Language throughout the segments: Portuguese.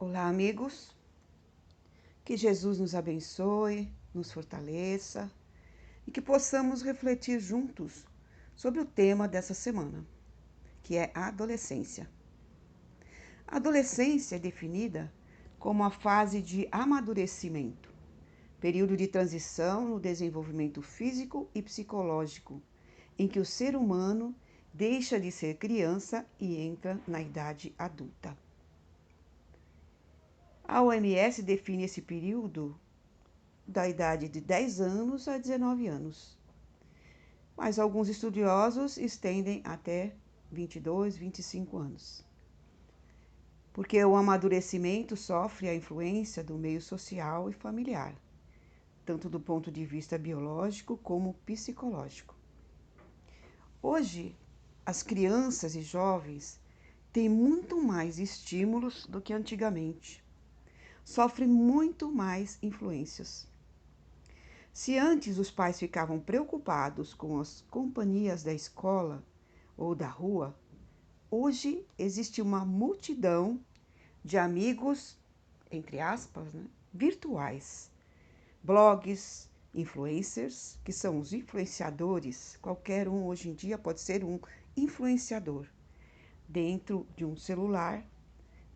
Olá, amigos. Que Jesus nos abençoe, nos fortaleça e que possamos refletir juntos sobre o tema dessa semana, que é a adolescência. A adolescência é definida como a fase de amadurecimento, período de transição no desenvolvimento físico e psicológico, em que o ser humano deixa de ser criança e entra na idade adulta. A OMS define esse período da idade de 10 anos a 19 anos, mas alguns estudiosos estendem até 22, 25 anos, porque o amadurecimento sofre a influência do meio social e familiar, tanto do ponto de vista biológico como psicológico. Hoje, as crianças e jovens têm muito mais estímulos do que antigamente, sofrem muito mais influências. Se antes os pais ficavam preocupados com as companhias da escola ou da rua, hoje existe uma multidão de amigos, entre aspas, virtuais, blogs, influencers, que são os influenciadores. Qualquer um hoje em dia pode ser um influenciador. Dentro de um celular,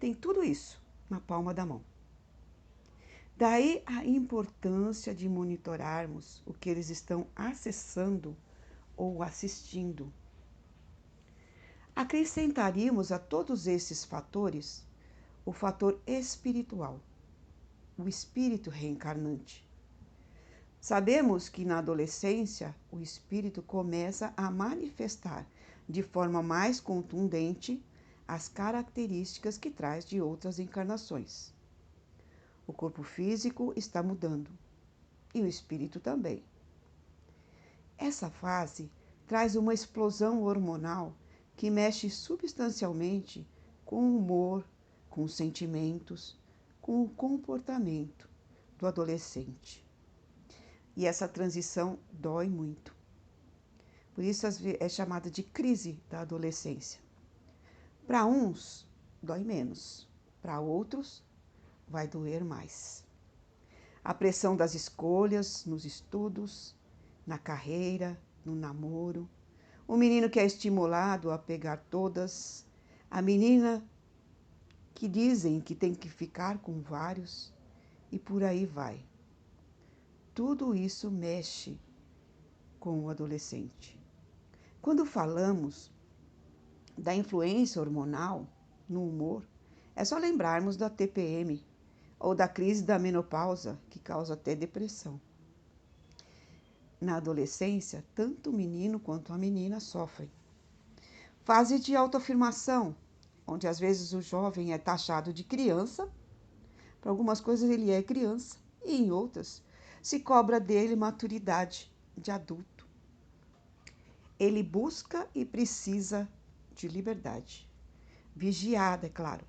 tem tudo isso na palma da mão. Daí a importância de monitorarmos o que eles estão acessando ou assistindo. Acrescentaríamos a todos esses fatores o fator espiritual, o espírito reencarnante. Sabemos que na adolescência o espírito começa a manifestar de forma mais contundente as características que traz de outras encarnações. O corpo físico está mudando e o espírito também. Essa fase traz uma explosão hormonal que mexe substancialmente com o humor, com os sentimentos, com o comportamento do adolescente. E essa transição dói muito. Por isso é chamada de crise da adolescência. Para uns, dói menos. Para outros, vai doer mais. A pressão das escolhas nos estudos, na carreira, no namoro. O menino que é estimulado a pegar todas. A menina que dizem que tem que ficar com vários. E por aí vai. Tudo isso mexe com o adolescente. Quando falamos da influência hormonal no humor, é só lembrarmos da TPM ou da crise da menopausa, que causa até depressão. Na adolescência, tanto o menino quanto a menina sofrem. Fase de autoafirmação, onde às vezes o jovem é taxado de criança, para algumas coisas ele é criança, e em outras se cobra dele maturidade de adulto. Ele busca e precisa de liberdade, vigiada, é claro,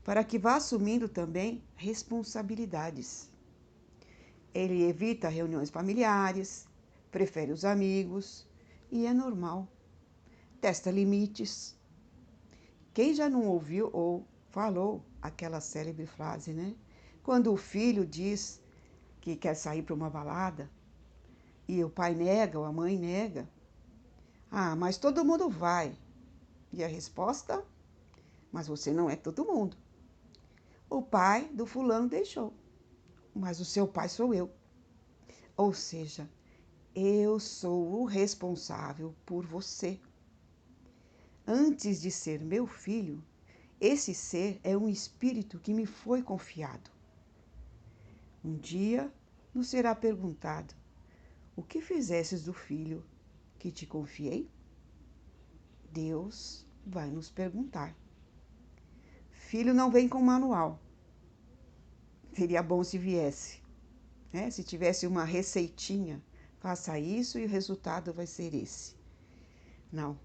para que vá assumindo também responsabilidades. Ele evita reuniões familiares, prefere os amigos e é normal. Testa limites. Quem já não ouviu ou falou aquela célebre frase, né? Quando o filho diz que quer sair para uma balada e o pai nega ou a mãe nega, ah, mas todo mundo vai. E a resposta? Mas você não é todo mundo. O pai do fulano deixou, mas o seu pai sou eu. Ou seja, eu sou o responsável por você. Antes de ser meu filho, esse ser é um espírito que me foi confiado. Um dia nos será perguntado: o que fizestes do filho que te confiei? Deus vai nos perguntar. Filho não vem com manual. Seria bom se viesse, né? Se tivesse uma receitinha, faça isso e o resultado vai ser esse. Não.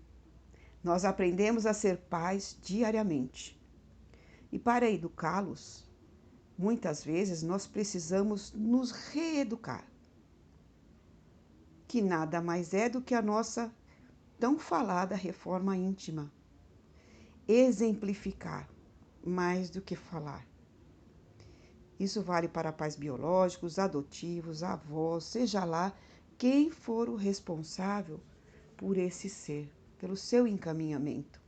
Nós aprendemos a ser pais diariamente. E para educá-los, muitas vezes nós precisamos nos reeducar, que nada mais é do que a nossa tão falada reforma íntima. Exemplificar mais do que falar. Isso vale para pais biológicos, adotivos, avós, seja lá quem for o responsável por esse ser, pelo seu encaminhamento.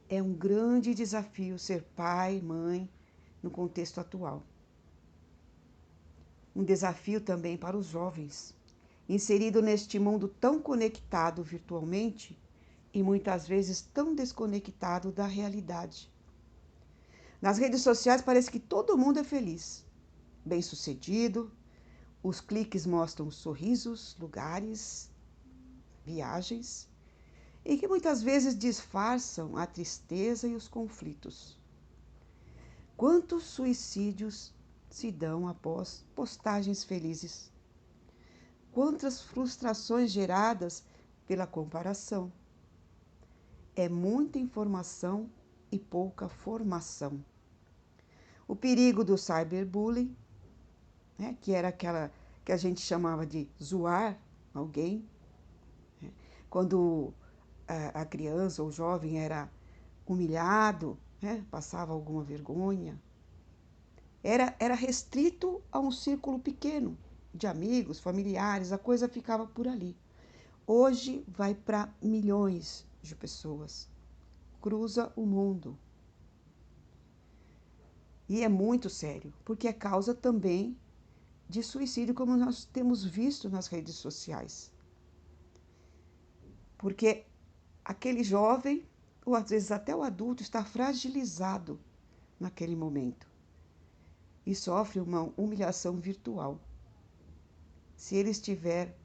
É um grande desafio ser pai, mãe, no contexto atual. Um desafio também para os jovens, inserido neste mundo tão conectado virtualmente e muitas vezes tão desconectado da realidade. Nas redes sociais parece que todo mundo é feliz, bem-sucedido, os cliques mostram sorrisos, lugares, viagens, e que muitas vezes disfarçam a tristeza e os conflitos. Quantos suicídios se dão após postagens felizes? Quantas frustrações geradas pela comparação? É muita informação e pouca formação. O perigo do cyberbullying, né, que era aquela que a gente chamava de zoar alguém, né, quando a criança ou o jovem era humilhado, né, passava alguma vergonha, era restrito a um círculo pequeno de amigos, familiares, a coisa ficava por ali. Hoje vai para milhões de pessoas, cruza o mundo. E é muito sério, porque é causa também de suicídio, como nós temos visto nas redes sociais. Porque aquele jovem, ou às vezes até o adulto, está fragilizado naquele momento e sofre uma humilhação virtual. Se ele estiver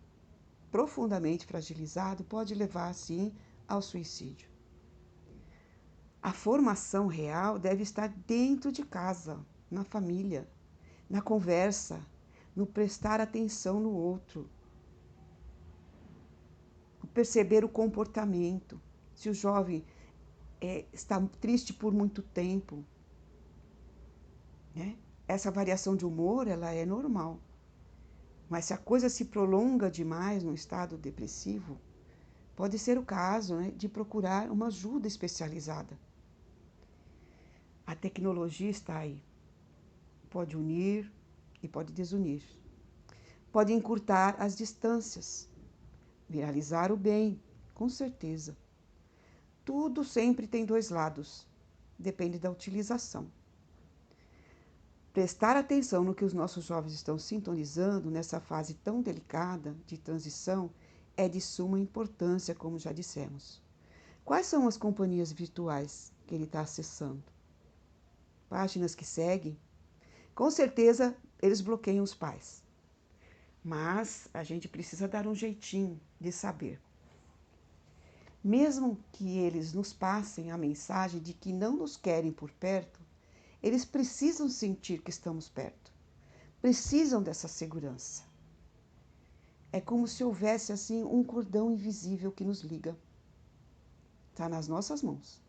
profundamente fragilizado, pode levar, sim, ao suicídio. A formação real deve estar dentro de casa, na família, na conversa, no prestar atenção no outro, no perceber o comportamento. Se o jovem está triste por muito tempo, né? Essa variação de humor, ela é normal. Mas se a coisa se prolonga demais no estado depressivo, pode ser o caso, né, de procurar uma ajuda especializada. A tecnologia está aí. Pode unir e pode desunir. Pode encurtar as distâncias, viralizar o bem, com certeza. Tudo sempre tem dois lados, depende da utilização. Prestar atenção no que os nossos jovens estão sintonizando nessa fase tão delicada de transição é de suma importância, como já dissemos. Quais são as companhias virtuais que ele está acessando? Páginas que seguem? Com certeza eles bloqueiam os pais. Mas a gente precisa dar um jeitinho de saber. Mesmo que eles nos passem a mensagem de que não nos querem por perto, eles precisam sentir que estamos perto. Precisam dessa segurança. É como se houvesse assim um cordão invisível que nos liga. Está nas nossas mãos.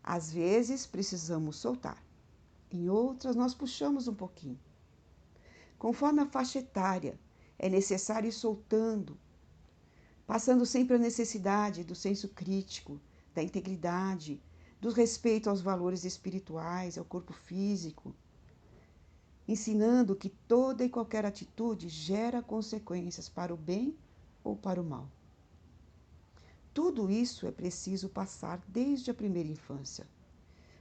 Às vezes precisamos soltar, em outras nós puxamos um pouquinho. Conforme a faixa etária, é necessário ir soltando, passando sempre a necessidade do senso crítico, da integridade, do respeito aos valores espirituais, ao corpo físico, ensinando que toda e qualquer atitude gera consequências para o bem ou para o mal. Tudo isso é preciso passar desde a primeira infância.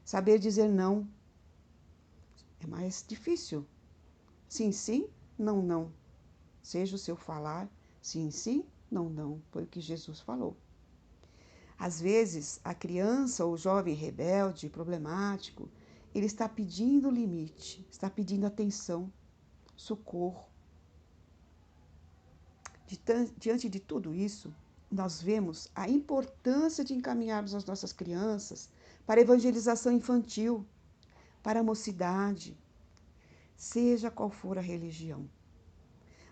Saber dizer não é mais difícil. Sim, sim, não, não. Seja o seu falar, sim, sim, não, não. Foi o que Jesus falou. Às vezes, a criança ou o jovem rebelde, problemático, ele está pedindo limite, está pedindo atenção, socorro. Diante de tudo isso, nós vemos a importância de encaminharmos as nossas crianças para a evangelização infantil, para a mocidade, seja qual for a religião.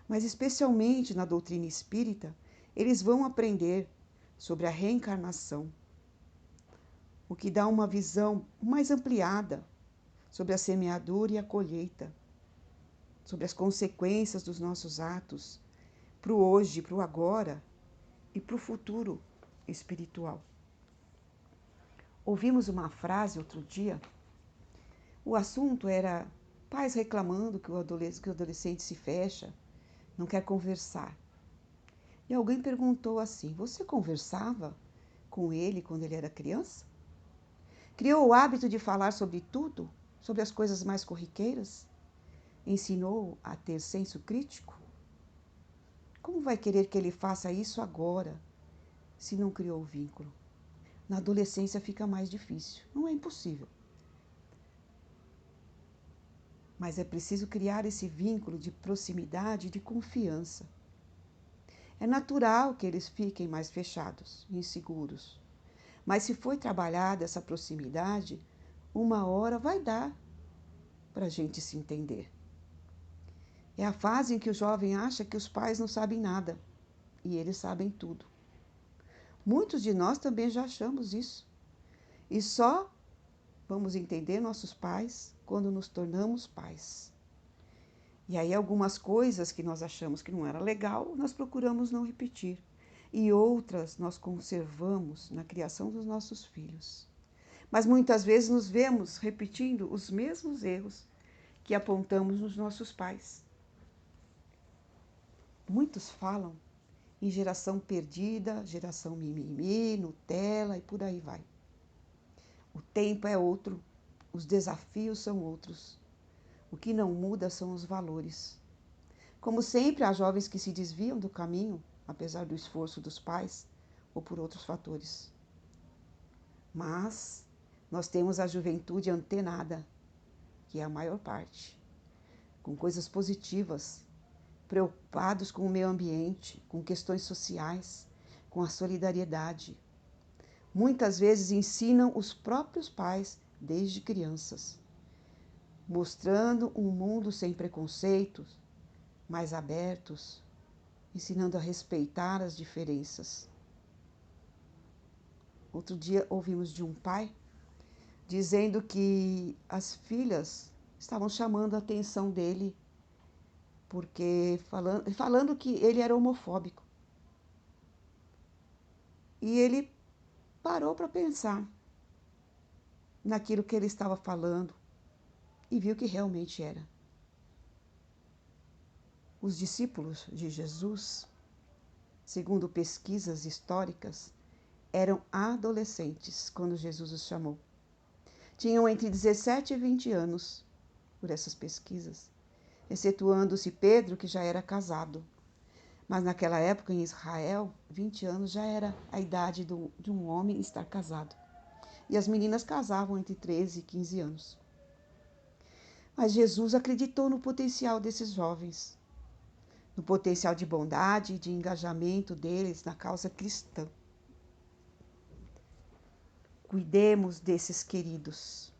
Mas especialmente na doutrina espírita, eles vão aprender sobre a reencarnação, o que dá uma visão mais ampliada sobre a semeadura e a colheita, sobre as consequências dos nossos atos para o hoje, para o agora e para o futuro espiritual. Ouvimos uma frase outro dia, o assunto era Pais reclamando que o adolescente se fecha, não quer conversar. E alguém perguntou assim: você conversava com ele quando ele era criança? Criou o hábito de falar sobre tudo, sobre as coisas mais corriqueiras? Ensinou a ter senso crítico? Como vai querer que ele faça isso agora, se não criou o vínculo? Na adolescência fica mais difícil. Não é impossível. Mas é preciso criar esse vínculo de proximidade e de confiança. É natural que eles fiquem mais fechados, inseguros. Mas se for trabalhada essa proximidade, uma hora vai dar para a gente se entender. É a fase em que o jovem acha que os pais não sabem nada e eles sabem tudo. Muitos de nós também já achamos isso. E só vamos entender nossos pais quando nos tornamos pais. E aí algumas coisas que nós achamos que não era legal, nós procuramos não repetir. E outras nós conservamos na criação dos nossos filhos. Mas muitas vezes nos vemos repetindo os mesmos erros que apontamos nos nossos pais. Muitos falam em geração perdida, geração mimimi, Nutella e por aí vai. O tempo é outro, os desafios são outros. O que não muda são os valores. Como sempre, há jovens que se desviam do caminho, apesar do esforço dos pais ou por outros fatores. Mas nós temos a juventude antenada, que é a maior parte, com coisas positivas, preocupados com o meio ambiente, com questões sociais, com a solidariedade. Muitas vezes ensinam os próprios pais desde crianças, mostrando um mundo sem preconceitos, mais abertos, ensinando a respeitar as diferenças. Outro dia ouvimos de um pai dizendo que as filhas estavam chamando a atenção dele porque falando que ele era homofóbico. E ele parou para pensar naquilo que ele estava falando e viu que realmente era. Os discípulos de Jesus, segundo pesquisas históricas, eram adolescentes quando Jesus os chamou. Tinham entre 17 e 20 anos, por essas pesquisas, excetuando-se Pedro, que já era casado. Mas naquela época, em Israel, 20 anos já era a idade de um homem estar casado. E as meninas casavam entre 13 e 15 anos. Mas Jesus acreditou no potencial desses jovens, no potencial de bondade e de engajamento deles na causa cristã. Cuidemos desses queridos,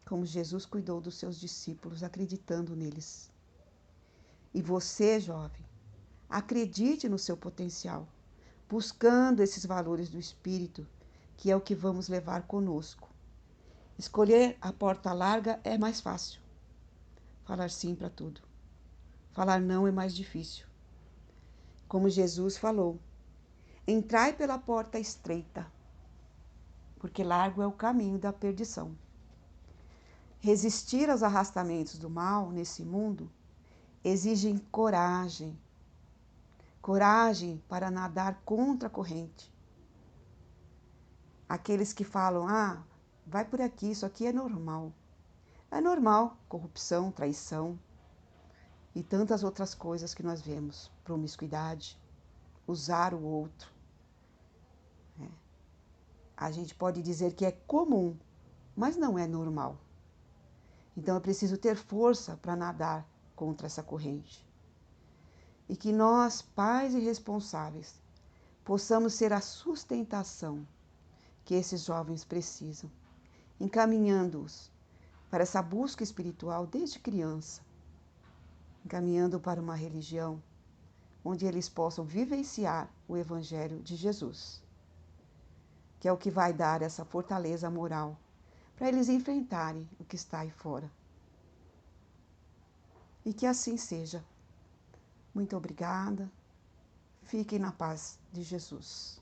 como Jesus cuidou dos seus discípulos, acreditando neles. E você, jovem, acredite no seu potencial, buscando esses valores do Espírito, que é o que vamos levar conosco. Escolher a porta larga é mais fácil. Falar sim para tudo. Falar não é mais difícil. Como Jesus falou, entrai pela porta estreita, porque largo é o caminho da perdição. Resistir aos arrastamentos do mal nesse mundo exige coragem. Coragem para nadar contra a corrente. Aqueles que falam, vai por aqui, isso aqui é normal. É normal, corrupção, traição e tantas outras coisas que nós vemos. Promiscuidade, usar o outro. A gente pode dizer que é comum, mas não é normal. Então é preciso ter força para nadar contra essa corrente. E que nós, pais e responsáveis, possamos ser a sustentação que esses jovens precisam, encaminhando-os para essa busca espiritual desde criança, encaminhando para uma religião onde eles possam vivenciar o Evangelho de Jesus, que é o que vai dar essa fortaleza moral para eles enfrentarem o que está aí fora. E que assim seja. Muito obrigada. Fiquem na paz de Jesus.